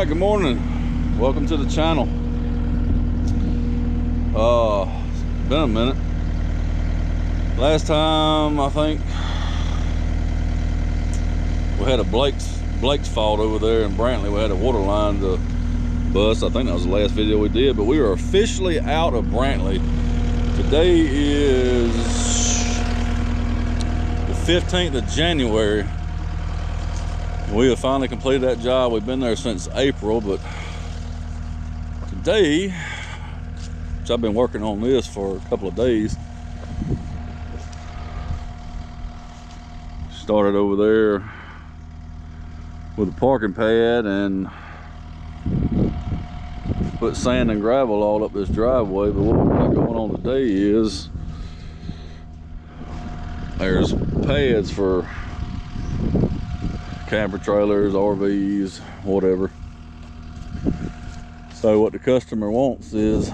right, good morning. Welcome to the channel. It's been a minute. Last time I think we had a Blake's fault over there in Brantley. We had a water line to bust. I think that was the last video we did, but we are officially out of Brantley. Today is the 15th of January. We have finally completed that job. We've been there since April, but today, which I've been working on this for a couple of days, started over there with a parking pad and put sand and gravel all up this driveway. But what we've got going on today is there's pads for camper trailers, RVs, whatever. So what the customer wants is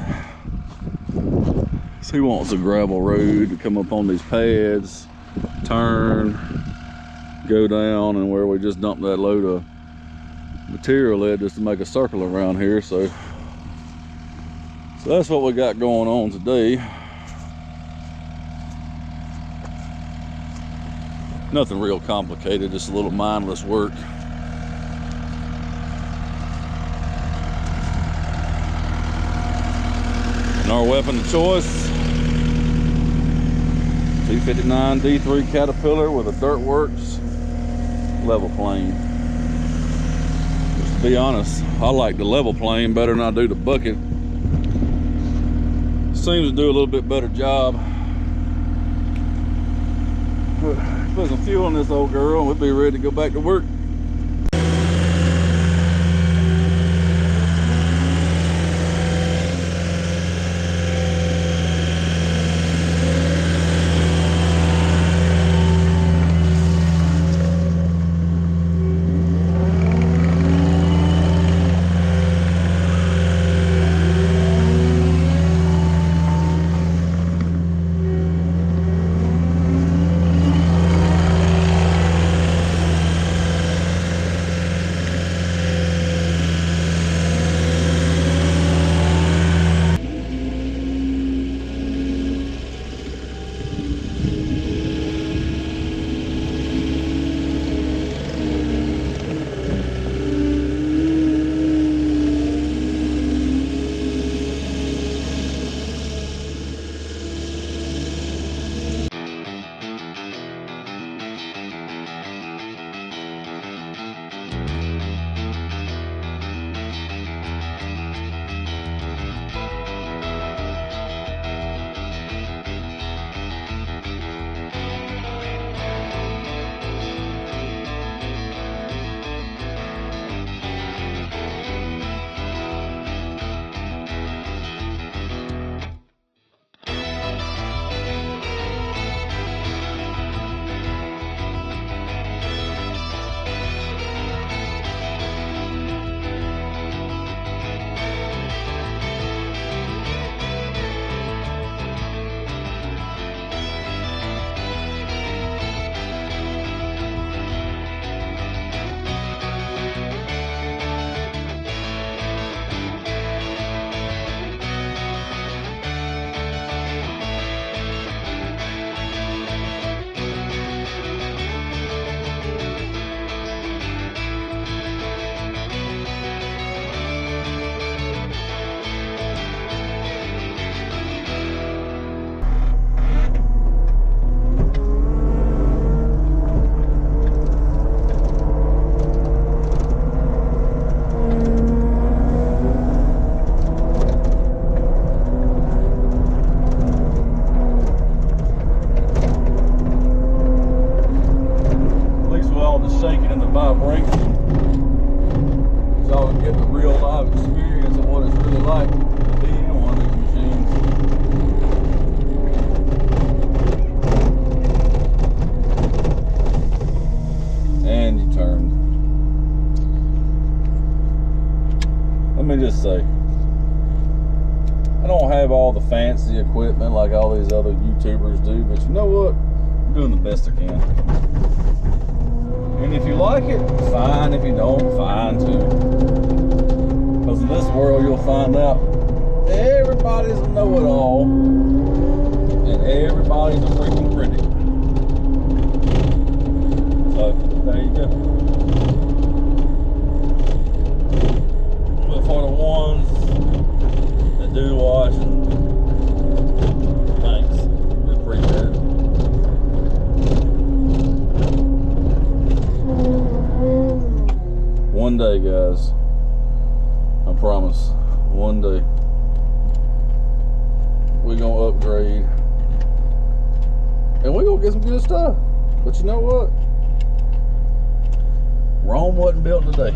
he wants a gravel road to come up on these pads, turn, go down, and where we just dump that load of material at just to make a circle around here. So that's what we got going on today. Nothing real complicated, just a little mindless work. And our weapon of choice, 259 D3 Caterpillar with a Dirtworks level plane. Just to be honest, I like the level plane better than I do the bucket. Seems to do a little bit better job. Put some fuel in this old girl and we'll be ready to go back to work. Say, I don't have all the fancy equipment like all these other YouTubers do, but you know what? I'm doing the best I can. And if you like it, fine. If you don't, fine too. world, you'll find out everybody's a know-it-all and everybody's a freaking critic. So there you go. But for the ones that do watch, thanks. We appreciate it. One day, guys, I promise, one day we're gonna upgrade and we're gonna get some good stuff. But you know what? Rome wasn't built today.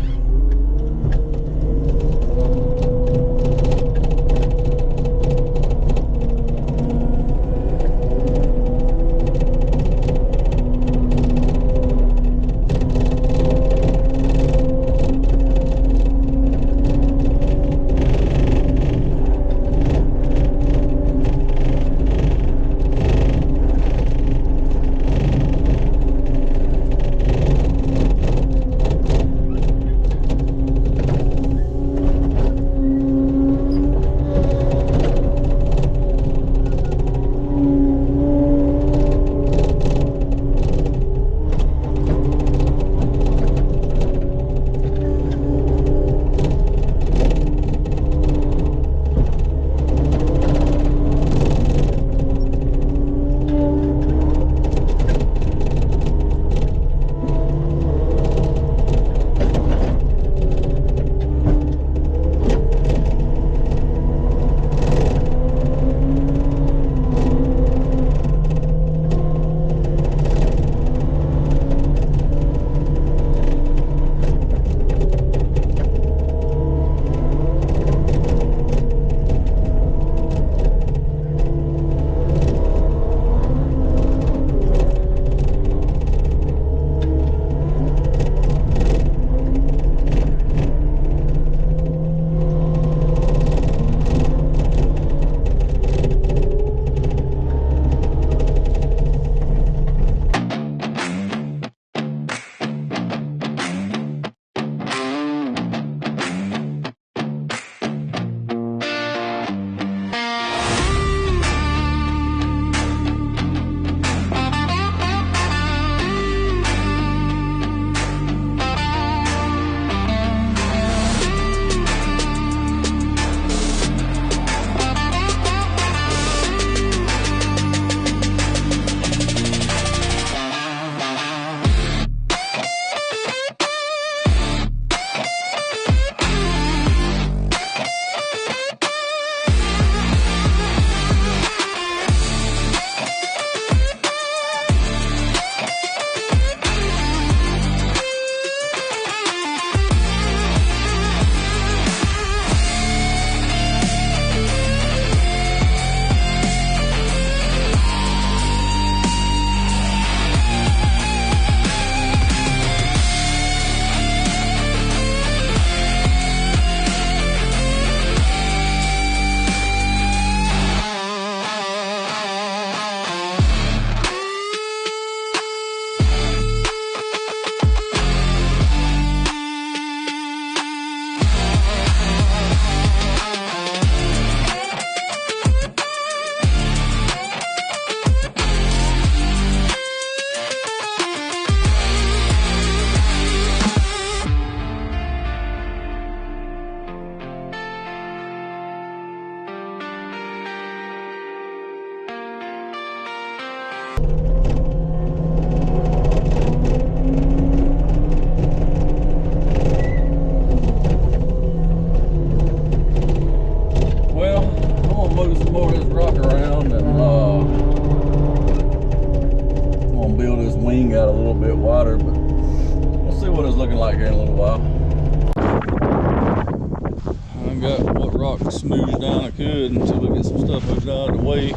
Smooth down I could until we get some stuff moved out of the way.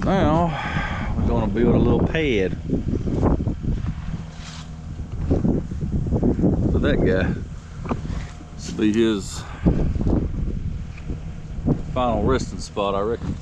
Now we're gonna build a little pad for that guy. This will be his final resting spot, I reckon.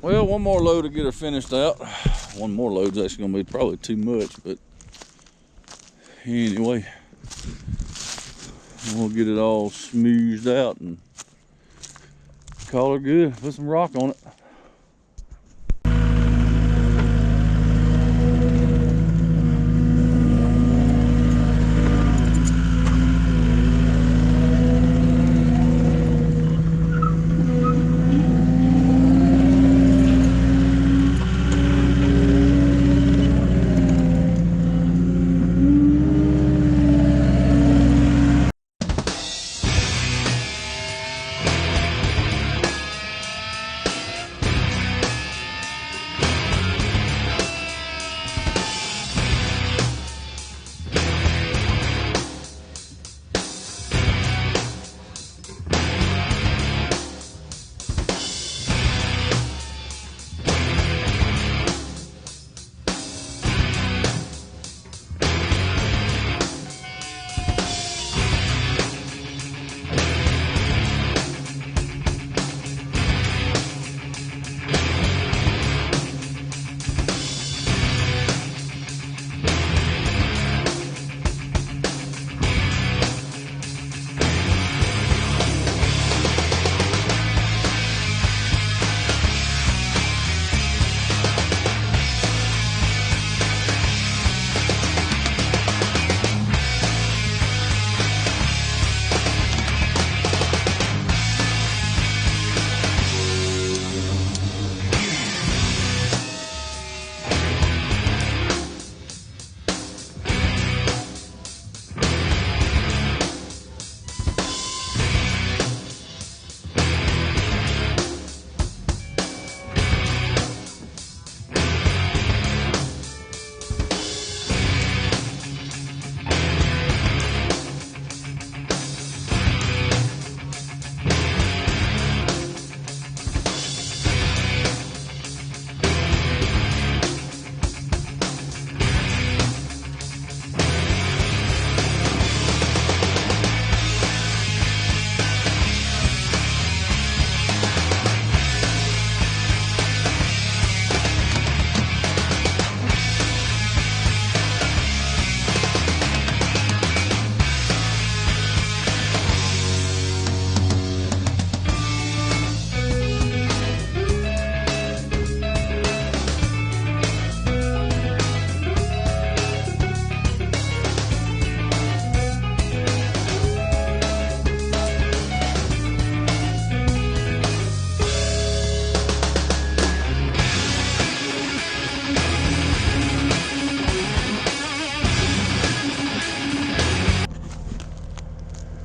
Well, one more load to get her finished out. One more load's actually gonna be probably too much, but anyway, we'll get it all smoothed out and call her good. Put some rock on it.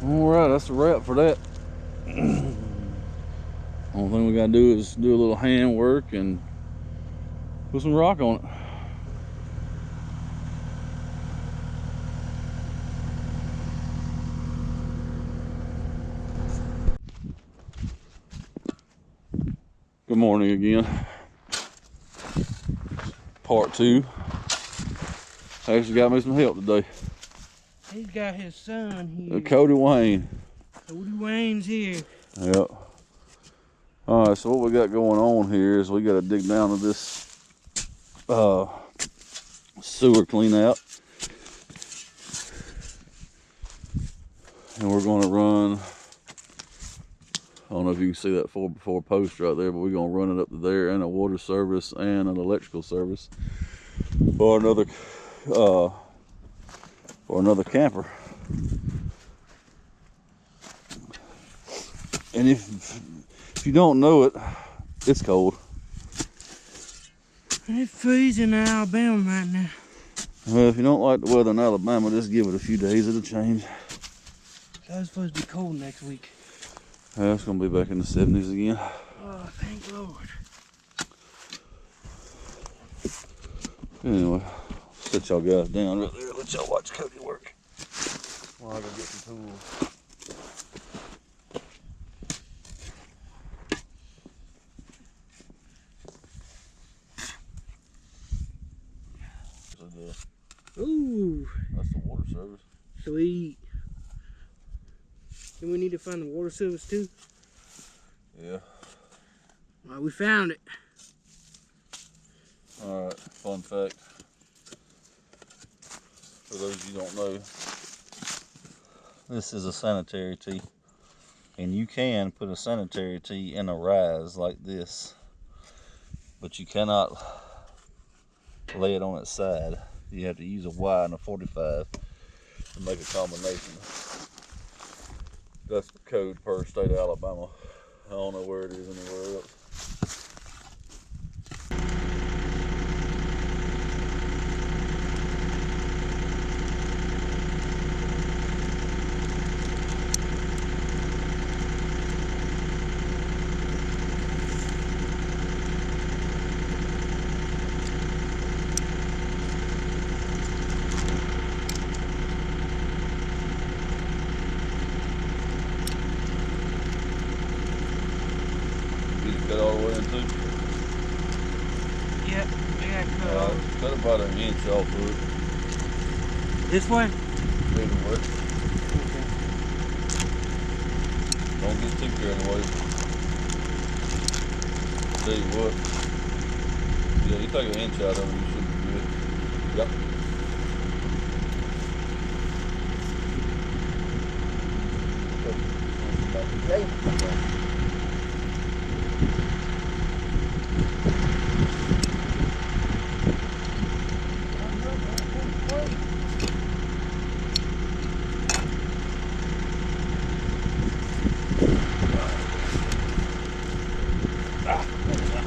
Alright, that's a wrap for that. Only thing we gotta do is do a little hand work and put some rock on it. Good morning again. Part 2. Actually got me some help today. He's got his son here. Cody Wayne. Cody Wayne's here. Yep. Alright, so what we got going on here is we got to dig down to this sewer clean out. And we're going to run, I don't know if you can see that 4x4 post right there, but we're going to run it up to there, and a water service and an electrical service for another camper. And if you don't know it, it's cold. It's freezing in Alabama right now. Well, if you don't like the weather in Alabama, just give it a few days, it'll change. It's supposed to be cold next week. Yeah, it's gonna be back in the 70s again. Oh, thank Lord. Anyway, set y'all guys down right there, let y'all watch Cody work while I go get some tools. Ooh. That's the water service. Sweet. Then we need to find the water service too? Yeah. Well, we found it. Alright, fun fact. For those of you who don't know, this is a sanitary tee. And you can put a sanitary tee in a rise like this, but you cannot lay it on its side. You have to use a Y and a 45 to make a combination. That's the code per state of Alabama. I don't know where it is anywhere else. Cut all the way in too. Yep, I got cut off. Cut about an inch off of it. This way? Either way. Okay. Don't get too carried away. Tell you what. Yeah, you take an inch out of it, you should be good. Yep.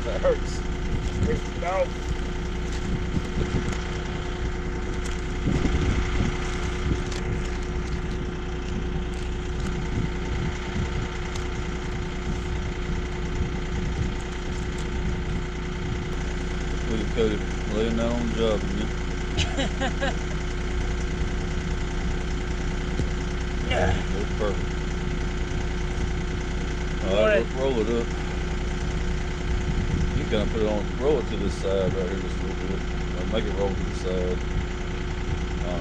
That hurts. No. Look at Cody laying down on the job again. Yeah. That's perfect. Alright, let's roll it up. You kind of put it on, roll it to this side right here just a little bit. Make it roll to the side.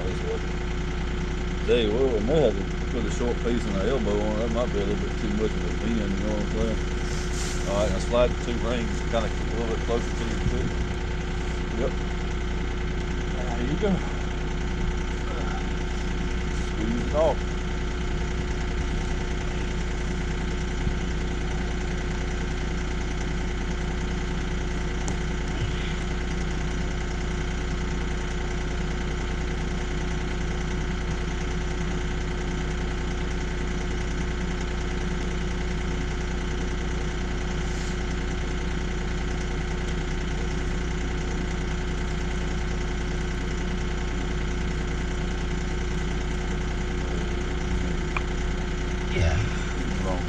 This way. Tell you what, I may have to put a short piece and an elbow on it. That might be a little bit too much of a bend, you know what I'm saying? Alright, now slide the two rings kind of a little bit closer to your foot. Yep. There you go. Squeeze it off. Yeah. Wrong.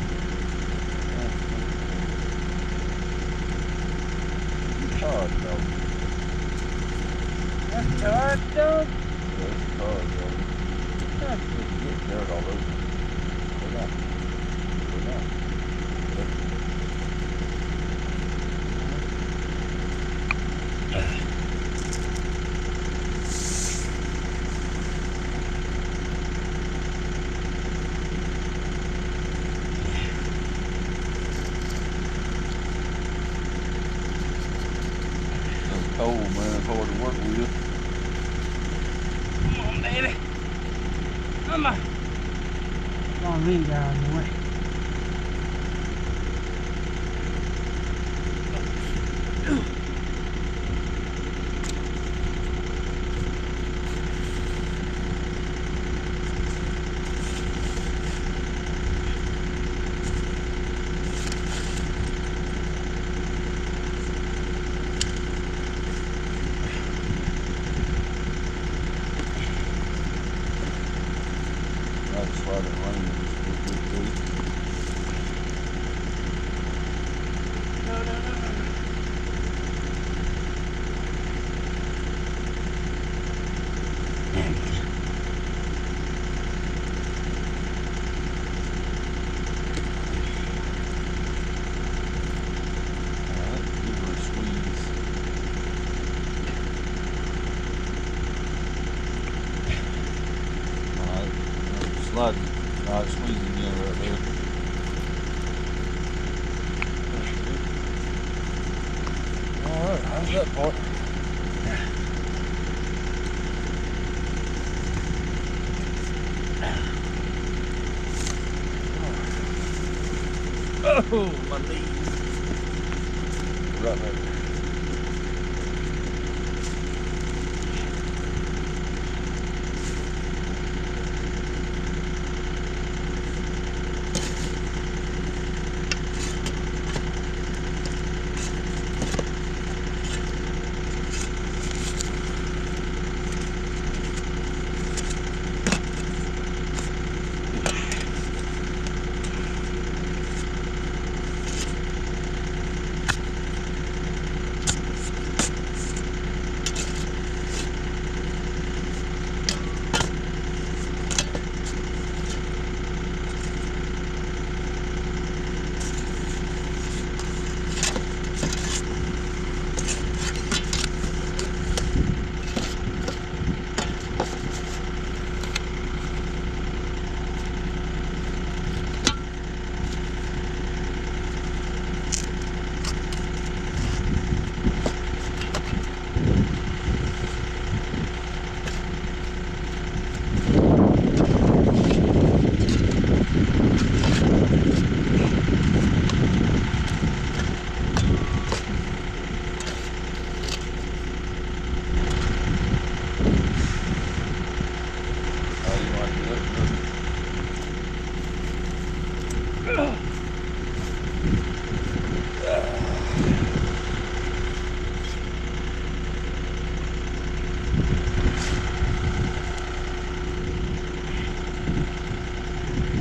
Hard, dog. That's hard, dog. Yeah, it's hard, dog. Just get dirt all over. Go down. Go down. It's cold, man. It's hard to work with. Come on, baby. Come on. Long lean guy in the way. I just slide it around just a little bit too. No. Alright, give her a squeeze. Alright, slide it. Alright, squeeze it again right there. Alright, how's that part? Oh, my knees. Right there.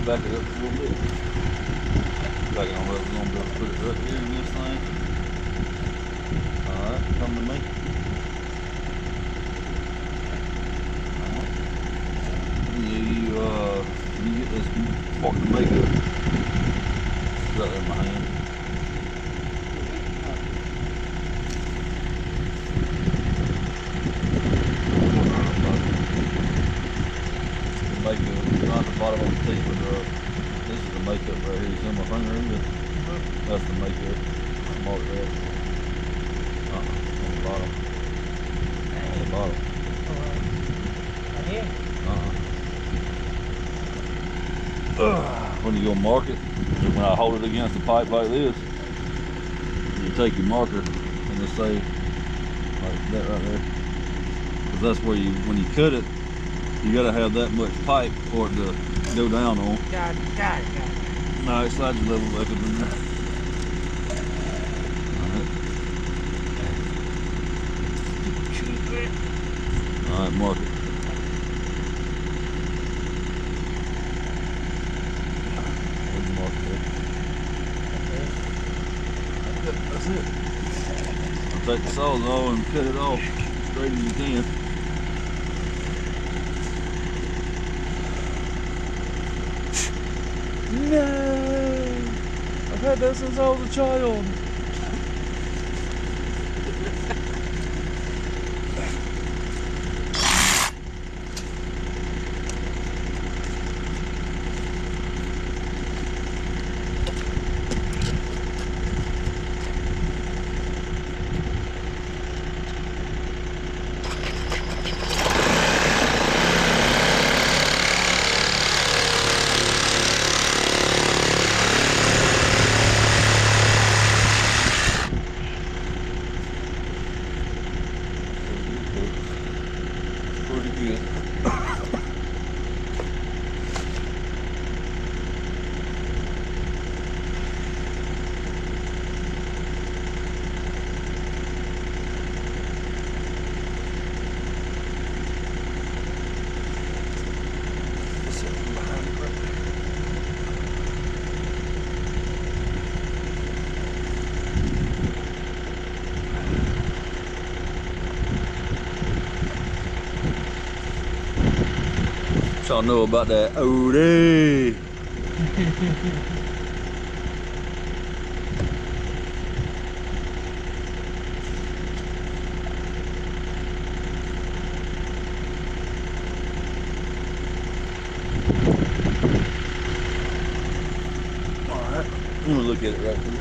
Back it up a little bit. Back it on up, we're gonna be able to put it right here in this thing. Alright, come to me. Alright. You get this part to make it. It's right there in my hand. Makeup, not the bottom of the teeth, but this is the makeup right here. You see my finger in it? That's the makeup. Mark that. On the bottom. On the bottom. Right here? When you go mark it, when I hold it against the pipe like this, you take your marker and just say like that right there. Because that's where you, when you cut it, you gotta have that much pipe for it to go down on. Got it. No, slide your level back up in there. Alright, mark it. Where'd you mark it there? That's it. I'll take the sawzall and cut it off straight as you can. No! I've had that since I was a child. Pretty good. Y'all know about that OD. Alright, I'm gonna look at it right here.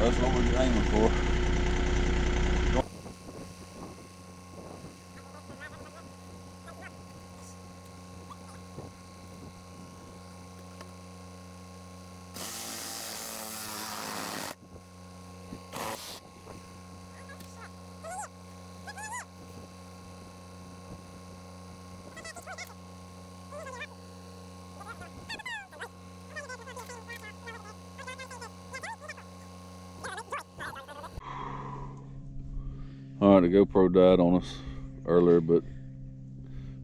That's what we're aiming for. All right, the GoPro died on us earlier, but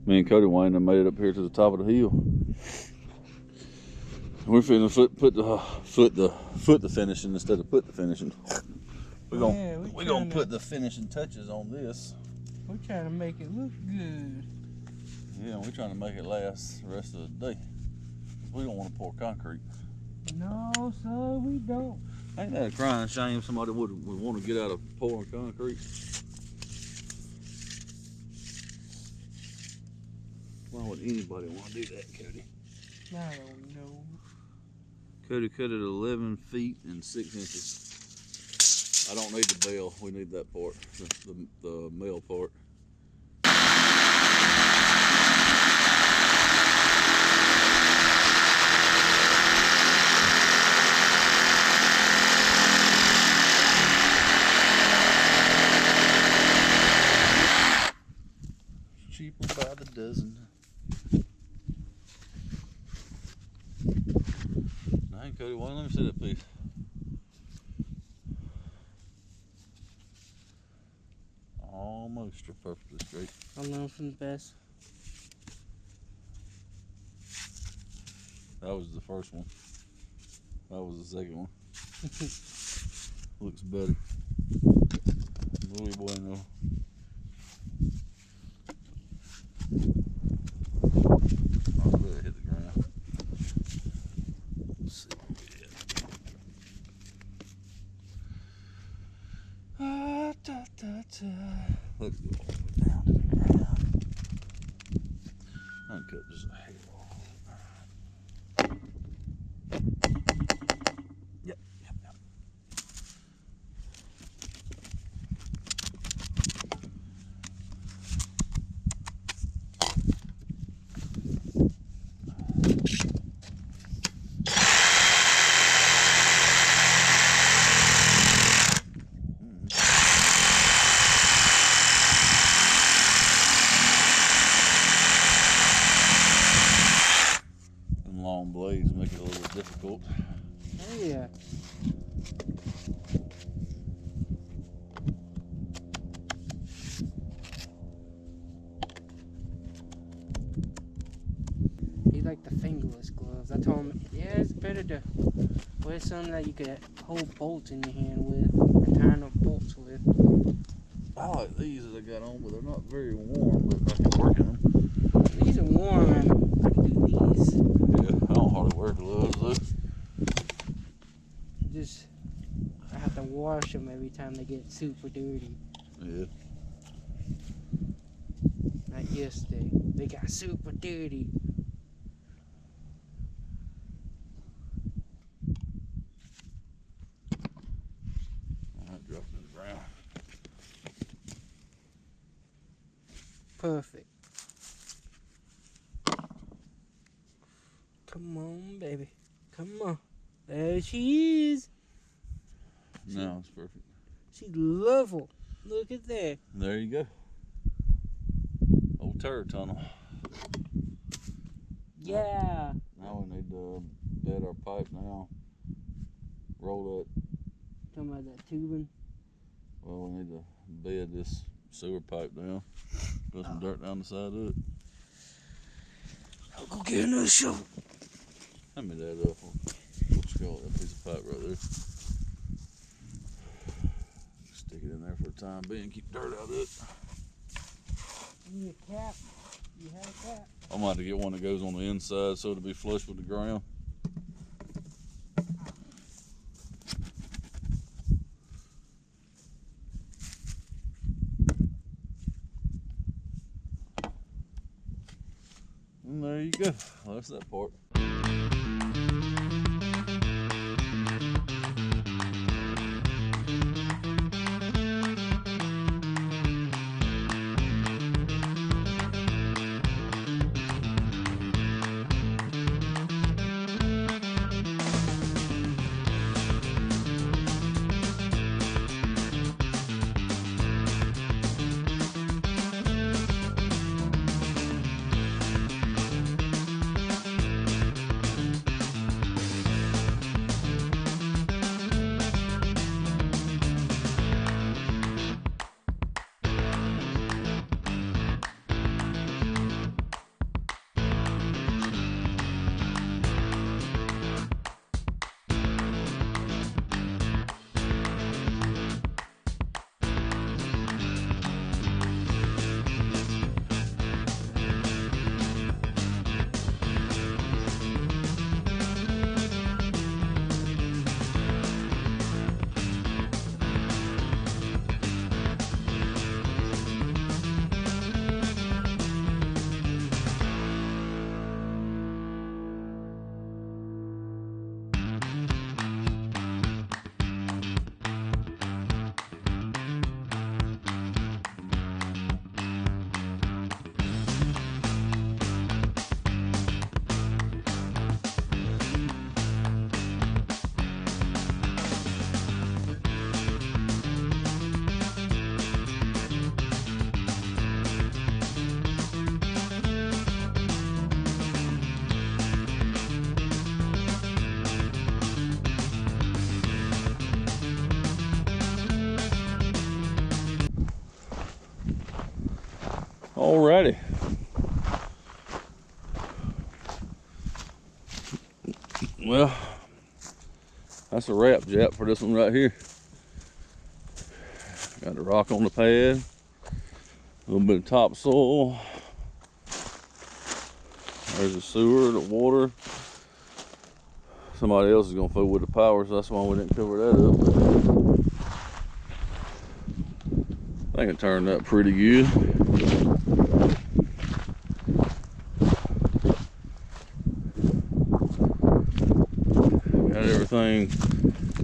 me and Cody Wayne have made it up here to the top of the hill. We're finna foot the finishing instead of put the finishing. We're gonna put the finishing touches on this. We're trying to make it look good. Yeah, we're trying to make it last the rest of the day. We don't want to pour concrete. No, sir, we don't. Ain't that a crying shame somebody would want to get out of pouring concrete? Why would anybody want to do that, Cody? I don't know. Cody cut it 11 feet and 6 inches. I don't need the bell. We need that part, the male part. Cheaper by the dozen. Dang, Cody, why let me see that piece? Almost perfectly straight. I learned from the best. That was the first one. That was the second one. Looks better. Muy bueno. Oh, I really hit the ground. Let's see what we get. Let's go all the way down to the ground. I can cut just a hair off. Yep. Them long blades make it a little difficult. Oh, yeah. He liked the fingerless gloves. I told him, yeah, it's better to wear something that you could hold bolts in your hand with and turn up bolts with. I like these that I got on, but they're not very warm, but I can work in them. These are warm. I can do these. Yeah, I don't hardly wear gloves though. Just, I have to wash them every time they get super dirty. Yeah. Like yesterday, they got super dirty. Alright, drop it to the ground. Perfect. Come on, baby. Come on. There she is. Now it's perfect. She's level. Look at that. There you go. Old turret tunnel. Yeah. Now we need to bed our pipe now. Roll that. Talking about that tubing. Well, we need to bed this sewer pipe down. Put some dirt down the side of it. I'll go get another shovel. Hand me that up. We'll scroll that piece of pipe right there. Stick it in there for the time being. Keep dirt out of it. You need a cap. You have a cap. I'm gonna have to get one that goes on the inside so it'll be flush with the ground. And there you go. Well, that's that part. Alrighty. Well, that's a wrap, Jap, for this one right here. Got the rock on the pad, a little bit of topsoil. There's the sewer, the water. Somebody else is gonna fool with the power, so that's why we didn't cover that up. I think it turned out pretty good. Got everything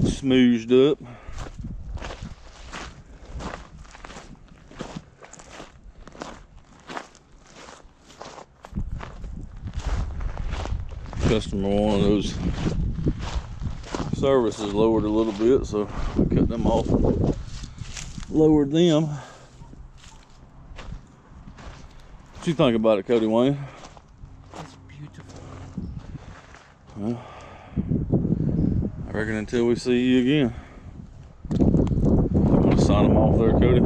smoothed up. Customer wanted those services lowered a little bit, so we cut them off and lowered them. What you think about it, Cody Wayne? It's beautiful. Well, I reckon until we see you again. You want to sign them off there, Cody?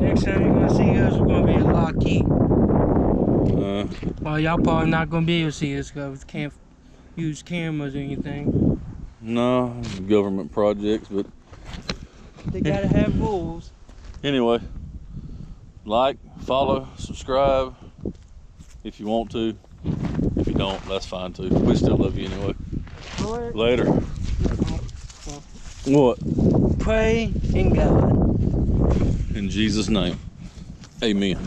Next time you're gonna see us, we're gonna be at Lock Key. Well, y'all probably not gonna be able to see us because we can't use cameras or anything. No, government projects, but They gotta have rules. anyway, like, follow, subscribe if you want to. If you don't, that's fine too. We still love you anyway. Lord, Later. What? pray in God. In Jesus' name. Amen.